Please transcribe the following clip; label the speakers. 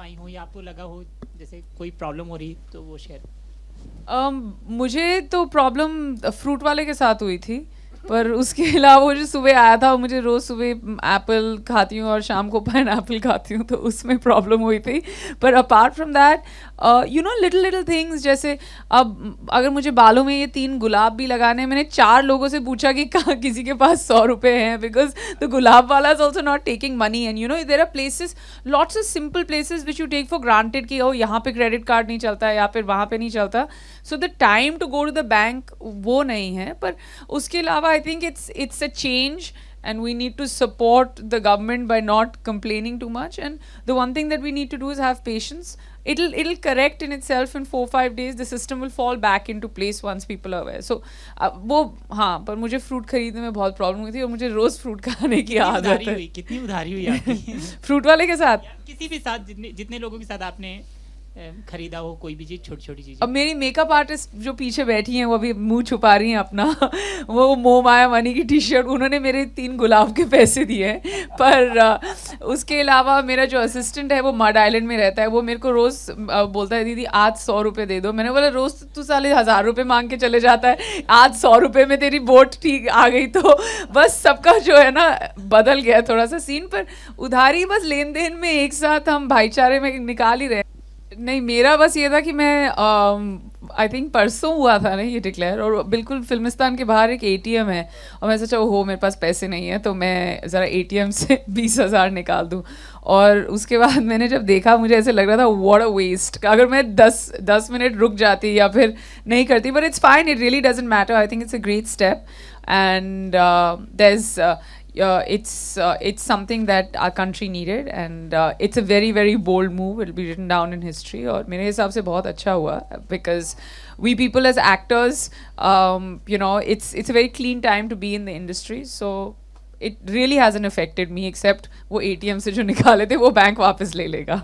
Speaker 1: पाई हो या आपको लगा हो जैसे कोई प्रॉब्लम हो रही तो वो शेयर?
Speaker 2: मुझे तो प्रॉब्लम फ्रूट वाले के साथ हुई थी, पर उसके अलावा वो जो सुबह आया था, मुझे रोज़ सुबह एप्पल खाती हूँ और शाम को पाइन एप्पल खाती हूँ, तो उसमें प्रॉब्लम हुई थी। पर apart from that, you know, little little things, जैसे अब अगर मुझे बालों में ये 3 गुलाब भी लगाने हैं, मैंने 4 लोगों से पूछा कि कहाँ किसी के पास 100 रुपये हैं, बिकॉज द गुलाब वाला is also not taking money. And you know there are places, lots of simple places which you take for granted कि ओ यहाँ पे क्रेडिट कार्ड नहीं चलता है या फिर वहाँ पे नहीं चलता, so the time to go to the bank वो नहीं है। पर उसके अलावा I think it's a change, and we need to support the government by not complaining too much. And the one thing that we need to do is have patience. It'll correct in itself in 4-5 days. The system will fall back into place once people are aware. So वो, हाँ, पर मुझे fruit खरीदने में बहुत problem हुई थी और मुझे रोज फ्रूट खाने की आदत है।
Speaker 1: कितनी उधारी हुई आपकी?
Speaker 2: फ्रूट वाले के साथ,
Speaker 1: किसी भी साथ, जितने जितने लोगों के साथ आपने खरीदा हो कोई भी चीज, छोटी छोटी चीज?
Speaker 2: अब मेरी मेकअप आर्टिस्ट जो पीछे बैठी हैं वो अभी मुंह छुपा रही हैं अपना वो मोह माया मनी की टी शर्ट, उन्होंने मेरे 3 गुलाब के पैसे दिए हैं। पर उसके अलावा मेरा जो असिस्टेंट है वो मड आइलैंड में रहता है, वो मेरे को रोज़ बोलता है दीदी आज 100 रुपये दे दो। मैंने बोला रोज़ तू साले 1000 रुपये मांग के चले जाता है, आज 100 रुपये में तेरी बोट ठीक आ गई। तो बस सबका जो है ना बदल गया थोड़ा सा सीन। पर उधारी बस लेन देन में एक साथ हम भाईचारे में निकाल ही रहे हैं। नहीं, मेरा बस ये था कि मैं आई थिंक परसों हुआ था ना ये डिक्लेयर, और बिल्कुल फिल्मिस्तान के बाहर एक एटीएम है और मैं सोचा ओहो मेरे पास पैसे नहीं है तो मैं ज़रा एटीएम से 20,000 निकाल दूँ। और उसके बाद मैंने जब देखा मुझे ऐसे लग रहा था व्हाट अ वेस्ट, अगर मैं 10 मिनट रुक जाती या फिर नहीं करती। But it's fine, it really doesn't matter, I think it's a great step. And there is it's something that our country needed, and it's a very very bold move. It'll be written down in history, और मेरे हिसाब से बहुत अच्छा हुआ, because we people as actors, you know, it's a very clean time to be in the industry, so it really hasn't affected me, except वो ATM से जो निकाले थे वो बैंक वापस ले लेगा।